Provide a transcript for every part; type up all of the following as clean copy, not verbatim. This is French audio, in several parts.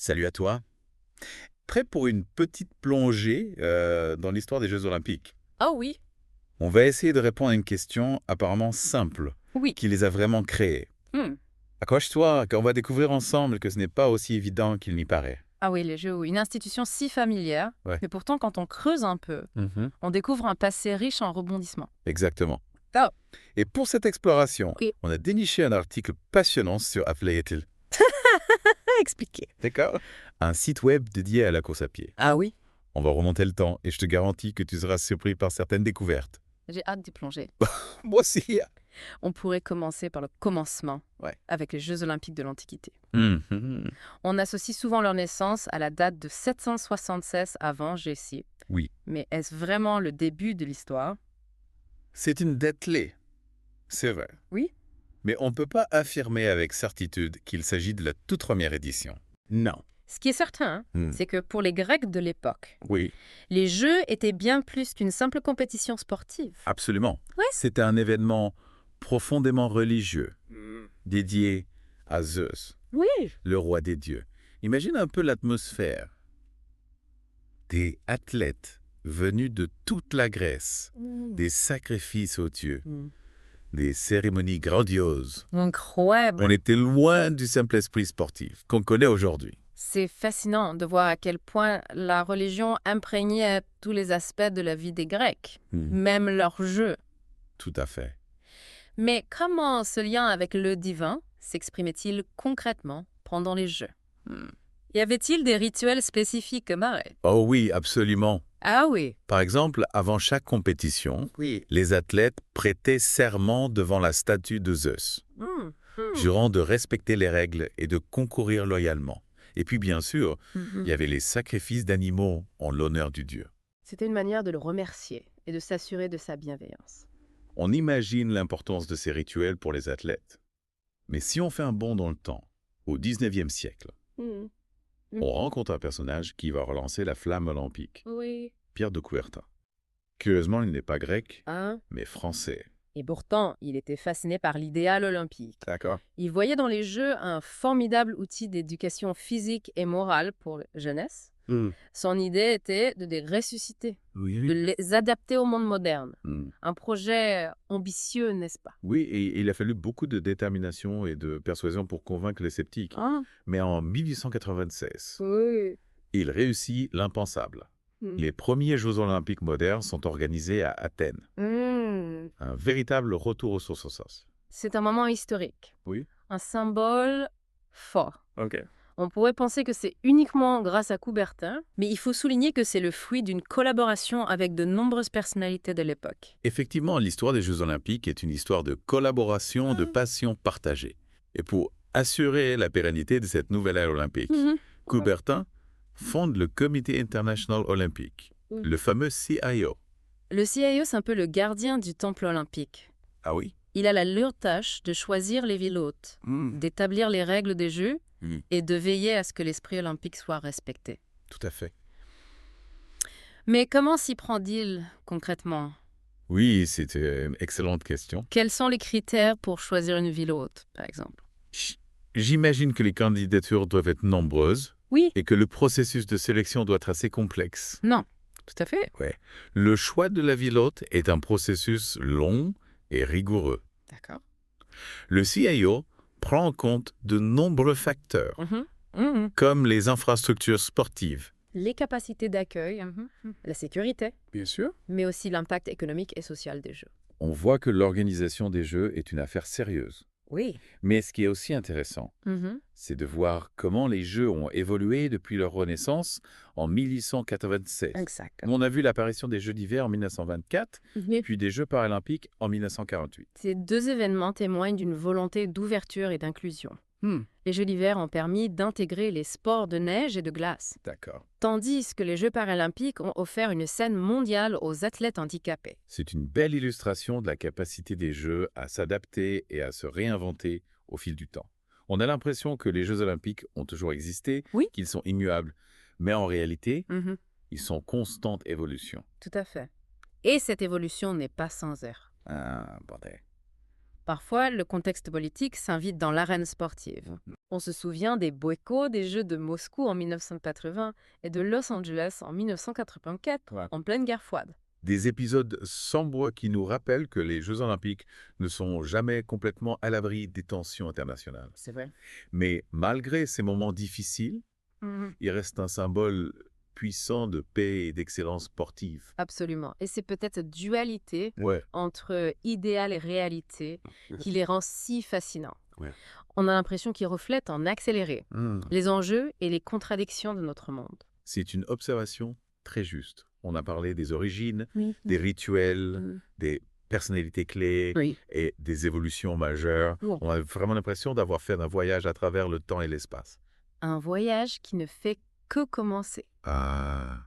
Salut à toi. Prêt pour une petite plongée dans l'histoire des Jeux Olympiques? Ah oui, On va essayer de répondre à une question apparemment simple, oui. qui les a vraiment créés. Hmm. Accroche-toi, qu'on va découvrir ensemble que ce n'est pas aussi évident qu'il n'y paraît. Ah oui, les jeux, oui. Une institution si familière, Ouais. mais pourtant quand on creuse un peu, Mhm. on découvre un passé riche en rebondissements. Exactement. Top. Et pour cette exploration, Oui. on a déniché un article passionnant sur Athletic. Expliquer. D'accord. Un site web dédié à la course à pied. Ah oui. On va remonter le temps et je te garantis que tu seras surpris par certaines découvertes. J'ai hâte d'y plonger. Moi aussi. On pourrait commencer par le commencement, Ouais. avec les Jeux olympiques de l'Antiquité. Mhm. On associe souvent leur naissance à la date de 776 avant Jésus. Oui. Mais est-ce vraiment le début de l'histoire? C'est une date clé. C'est vrai. Oui. Mais on ne peut pas affirmer avec certitude qu'il s'agit de la toute première édition. Non. Ce qui est certain, c'est que pour les Grecs de l'époque, Oui, les Jeux étaient bien plus qu'une simple compétition sportive. absolument. Ouais. C'était un événement profondément religieux, dédié à Zeus, Oui. le roi des dieux. Imagine un peu l'atmosphère. Des athlètes venus de toute la Grèce, des sacrifices aux dieux, des cérémonies grandioses. Incroyable. On était loin du simple esprit sportif qu'on connaît aujourd'hui. C'est fascinant de voir à quel point la religion imprégnait tous les aspects de la vie des Grecs, même leurs jeux. Tout à fait. Mais comment ce lien avec le divin s'exprimait-il concrètement pendant les Jeux? Y avait-il des rituels spécifiques, Marais? Oh oui, absolument. Ah oui. Par exemple, avant chaque compétition, Oui. les athlètes prêtaient serment devant la statue de Zeus, jurant de respecter les règles et de concourir loyalement. Et puis bien sûr, il y avait les sacrifices d'animaux en l'honneur du dieu. C'était une manière de le remercier et de s'assurer de sa bienveillance. On imagine l'importance de ces rituels pour les athlètes. Mais si on fait un bond dans le temps, au 19e siècle, on rencontre un personnage qui va relancer la flamme olympique, Oui. Pierre de Coubertin. Curieusement, il n'est pas grec, Hein? mais français. Et pourtant, il était fasciné par l'idéal olympique. D'accord. Il voyait dans les Jeux un formidable outil d'éducation physique et morale pour la jeunesse. Son idée était de les ressusciter, Oui, de les adapter au monde moderne. Hmm. Un projet ambitieux, n'est-ce pas? Oui, et il a fallu beaucoup de détermination et de persuasion pour convaincre les sceptiques. Mais en 1896, Oui. il réussit l'impensable. Les premiers Jeux olympiques modernes sont organisés à Athènes. Un véritable retour aux sources. C'est un moment historique, Oui. un symbole fort. Ok. On pourrait penser que c'est uniquement grâce à Coubertin, mais il faut souligner que c'est le fruit d'une collaboration avec de nombreuses personnalités de l'époque. Effectivement, l'histoire des Jeux olympiques est une histoire de collaboration, de passion partagée. Et pour assurer la pérennité de cette nouvelle ère olympique, Coubertin fonde le Comité international olympique, le fameux CIO. Le CIO, c'est un peu le gardien du temple olympique. Ah oui? Il a la lourde tâche de choisir les villes hôtes, d'établir les règles des Jeux et de veiller à ce que l'esprit olympique soit respecté. Tout à fait. Mais comment s'y prend-il concrètement? Oui, c'est une excellente question. Quels sont les critères pour choisir une ville hôte, par exemple? J'imagine que les candidatures doivent être nombreuses Oui. et que le processus de sélection doit être assez complexe. Non, tout à fait. Ouais. Le choix de la ville hôte est un processus long et rigoureux. D'accord. Le CIO prend en compte de nombreux facteurs, comme les infrastructures sportives. Les capacités d'accueil, la sécurité, Bien sûr. mais aussi l'impact économique et social des Jeux. On voit que l'organisation des Jeux est une affaire sérieuse. Oui. Mais ce qui est aussi intéressant, c'est de voir comment les Jeux ont évolué depuis leur renaissance en 1896. Exact. On a vu l'apparition des Jeux d'hiver en 1924, puis des Jeux paralympiques en 1948. Ces deux événements témoignent d'une volonté d'ouverture et d'inclusion. Les Jeux d'hiver ont permis d'intégrer les sports de neige et de glace, D'accord. tandis que les Jeux paralympiques ont offert une scène mondiale aux athlètes handicapés. C'est une belle illustration de la capacité des Jeux à s'adapter et à se réinventer au fil du temps. On a l'impression que les Jeux olympiques ont toujours existé, Oui. qu'ils sont immuables, mais en réalité, ils sont en constante évolution. Tout à fait. Et cette évolution n'est pas sans heurts. Ah, bordel. Parfois, le contexte politique s'invite dans l'arène sportive. On se souvient des boycotts des Jeux de Moscou en 1980 et de Los Angeles en 1984, Ouais. en pleine guerre froide. Des épisodes sombres qui nous rappellent que les Jeux olympiques ne sont jamais complètement à l'abri des tensions internationales. C'est vrai. Mais malgré ces moments difficiles, il reste un symbole puissant de paix et d'excellence sportive. Absolument. Et c'est peut-être cette dualité Ouais. entre idéal et réalité qui les rend si fascinants. Ouais. On a l'impression qu'ils reflètent en accéléré les enjeux et les contradictions de notre monde. C'est une observation très juste. On a parlé des origines, Oui. des rituels, des personnalités clés Oui. et des évolutions majeures. Ouais. On a vraiment l'impression d'avoir fait un voyage à travers le temps et l'espace. Un voyage qui ne fait que commencer. Ah.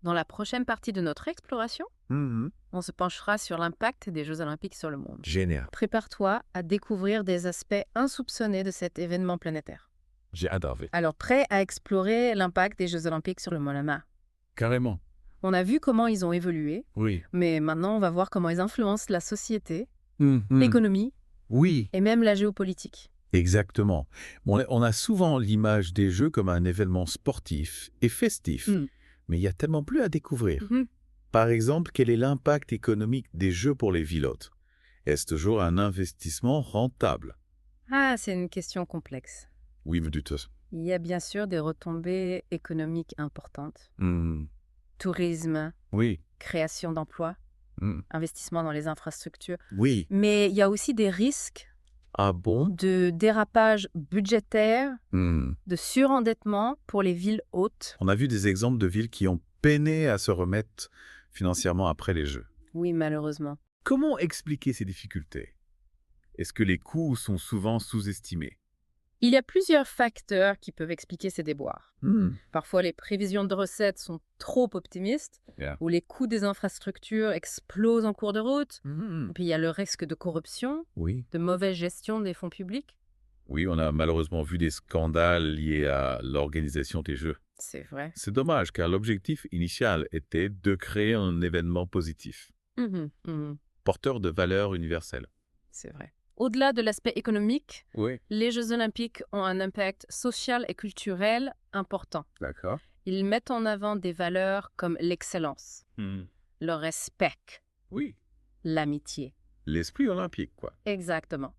Dans la prochaine partie de notre exploration, on se penchera sur l'impact des Jeux olympiques sur le monde. Génial. Prépare-toi à découvrir des aspects insoupçonnés de cet événement planétaire. J'ai adoré. Alors, prêt à explorer l'impact des Jeux olympiques sur le monde humain. Carrément. On a vu comment ils ont évolué, Oui. mais maintenant on va voir comment ils influencent la société, l'économie Oui. et même la géopolitique. Exactement. On a souvent l'image des Jeux comme un événement sportif et festif, mais il y a tellement plus à découvrir. Par exemple, quel est l'impact économique des Jeux pour les villes-hôtes? Est-ce toujours un investissement rentable? Ah, c'est une question complexe. Oui, me doute. Il y a bien sûr des retombées économiques importantes. Tourisme, Oui. création d'emplois, investissement dans les infrastructures. Oui. Mais il y a aussi des risques Ah bon? de dérapage budgétaire, de surendettement pour les villes hôtes. On a vu des exemples de villes qui ont peiné à se remettre financièrement après les Jeux. Oui, malheureusement. Comment expliquer ces difficultés? Est-ce que les coûts sont souvent sous-estimés? Il y a plusieurs facteurs qui peuvent expliquer ces déboires. Parfois, les prévisions de recettes sont trop optimistes, ou les coûts des infrastructures explosent en cours de route. Et puis, il y a le risque de corruption, Oui. de mauvaise gestion des fonds publics. Oui, on a malheureusement vu des scandales liés à l'organisation des Jeux. C'est vrai. C'est dommage car l'objectif initial était de créer un événement positif, porteur de valeurs universelles. C'est vrai. Au-delà de l'aspect économique, Oui. les Jeux olympiques ont un impact social et culturel important. D'accord. Ils mettent en avant des valeurs comme l'excellence, le respect, Oui. l'amitié. L'esprit olympique, quoi. Exactement.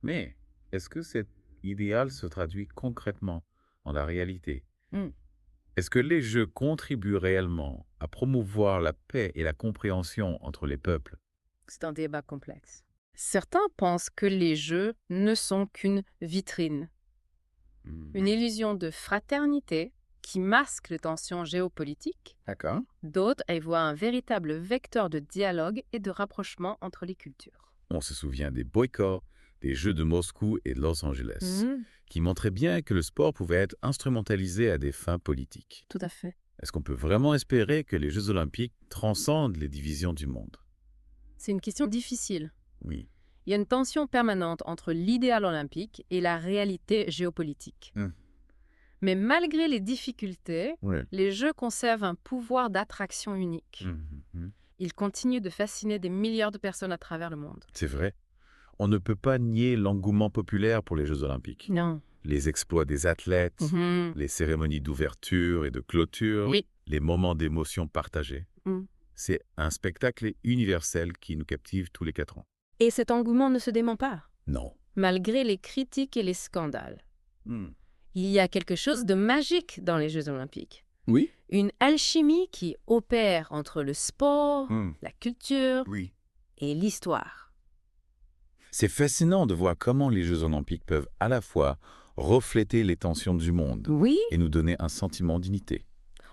Mais est-ce que cet idéal se traduit concrètement dans la réalité? Est-ce que les Jeux contribuent réellement à promouvoir la paix et la compréhension entre les peuples? C'est un débat complexe. Certains pensent que les Jeux ne sont qu'une vitrine, une illusion de fraternité qui masque les tensions géopolitiques. D'accord. D'autres y voient un véritable vecteur de dialogue et de rapprochement entre les cultures. On se souvient des boycotts, des Jeux de Moscou et de Los Angeles, qui montraient bien que le sport pouvait être instrumentalisé à des fins politiques. Tout à fait. Est-ce qu'on peut vraiment espérer que les Jeux olympiques transcendent les divisions du monde? C'est une question difficile. Oui. Il y a une tension permanente entre l'idéal olympique et la réalité géopolitique. Mais malgré les difficultés, les Jeux conservent un pouvoir d'attraction unique. Ils continuent de fasciner des milliards de personnes à travers le monde. C'est vrai. On ne peut pas nier l'engouement populaire pour les Jeux olympiques. Non. Les exploits des athlètes, les cérémonies d'ouverture et de clôture, les moments d'émotion partagés. C'est un spectacle universel qui nous captive tous les 4 ans. Et cet engouement ne se dément pas, Non. malgré les critiques et les scandales. Il y a quelque chose de magique dans les Jeux olympiques. Oui. Une alchimie qui opère entre le sport, la culture et l'histoire. C'est fascinant de voir comment les Jeux olympiques peuvent à la fois refléter les tensions du monde Oui, et nous donner un sentiment d'unité.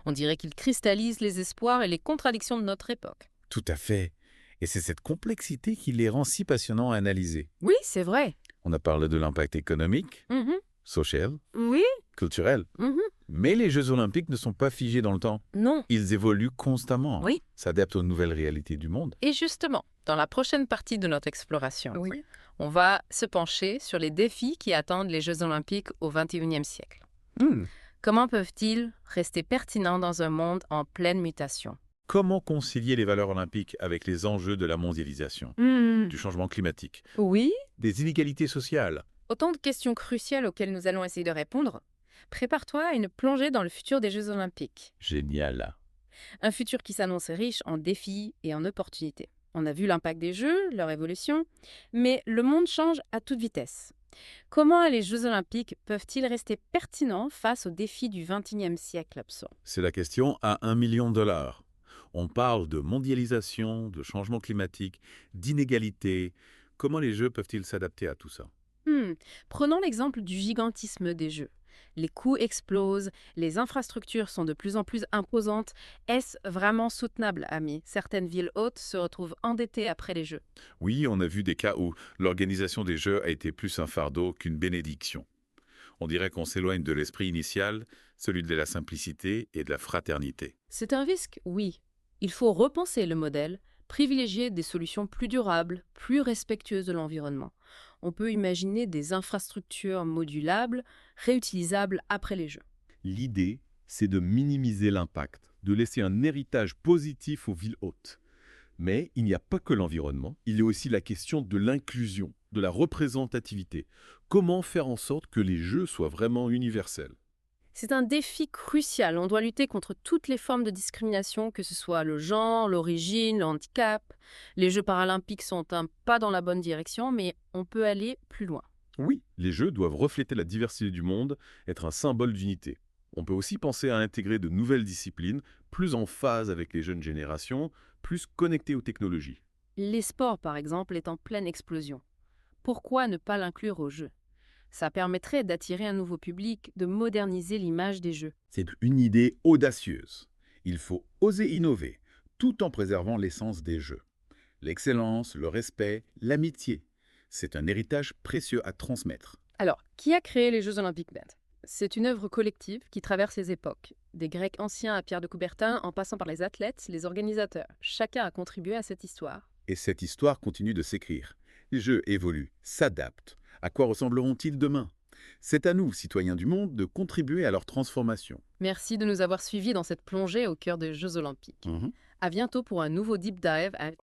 on dirait qu'ils cristallisent les espoirs et les contradictions de notre époque. Tout à fait. Et c'est cette complexité qui les rend si passionnants à analyser. Oui, c'est vrai. On a parlé de l'impact économique, social, Oui. culturel. Mais les Jeux olympiques ne sont pas figés dans le temps. Non. Ils évoluent constamment, Oui. s'adaptent aux nouvelles réalités du monde. Et justement, dans la prochaine partie de notre exploration, on va se pencher sur les défis qui attendent les Jeux olympiques au XXIe siècle. Comment peuvent-ils rester pertinents dans un monde en pleine mutation? Comment concilier les valeurs olympiques avec les enjeux de la mondialisation, du changement climatique, Oui. des inégalités sociales Autant de questions cruciales auxquelles nous allons essayer de répondre. Prépare-toi à une plongée dans le futur des Jeux Olympiques. Génial. Un futur qui s'annonce riche en défis et en opportunités. On a vu l'impact des Jeux, leur évolution, mais le monde change à toute vitesse. Comment les Jeux Olympiques peuvent-ils rester pertinents face aux défis du XXIe siècle absent? C'est la question à 1 million de dollars. On parle de mondialisation, de changement climatique, d'inégalité. Comment les Jeux peuvent-ils s'adapter à tout ça? Prenons l'exemple du gigantisme des Jeux. Les coûts explosent, les infrastructures sont de plus en plus imposantes. Est-ce vraiment soutenable, amis? Certaines villes hautes se retrouvent endettées après les Jeux. Oui, on a vu des cas où l'organisation des Jeux a été plus un fardeau qu'une bénédiction. On dirait qu'on s'éloigne de l'esprit initial, celui de la simplicité et de la fraternité. C'est un risque, oui. Il faut repenser le modèle, privilégier des solutions plus durables, plus respectueuses de l'environnement. On peut imaginer des infrastructures modulables, réutilisables après les Jeux. L'idée, c'est de minimiser l'impact, de laisser un héritage positif aux villes hautes. Mais il n'y a pas que l'environnement, il y a aussi la question de l'inclusion, de la représentativité. Comment faire en sorte que les Jeux soient vraiment universels? C'est un défi crucial. On doit lutter contre toutes les formes de discrimination, que ce soit le genre, l'origine, le handicap. Les Jeux paralympiques sont un pas dans la bonne direction, mais on peut aller plus loin. Oui, les Jeux doivent refléter la diversité du monde, être un symbole d'unité. On peut aussi penser à intégrer de nouvelles disciplines, plus en phase avec les jeunes générations, plus connectées aux technologies. Les sports, par exemple, est en pleine explosion. Pourquoi ne pas l'inclure aux Jeux? Ça permettrait d'attirer un nouveau public, de moderniser l'image des Jeux. C'est une idée audacieuse. Il faut oser innover, tout en préservant l'essence des Jeux. L'excellence, le respect, l'amitié. C'est un héritage précieux à transmettre. Alors, qui a créé les Jeux Olympiques, Ben? C'est une œuvre collective qui traverse les époques. Des Grecs anciens à Pierre de Coubertin, en passant par les athlètes, les organisateurs. Chacun a contribué à cette histoire. Et cette histoire continue de s'écrire. Les Jeux évoluent, s'adaptent. À quoi ressembleront-ils demain? C'est à nous, citoyens du monde, de contribuer à leur transformation. Merci de nous avoir suivis dans cette plongée au cœur des Jeux Olympiques. À bientôt pour un nouveau Deep Dive avec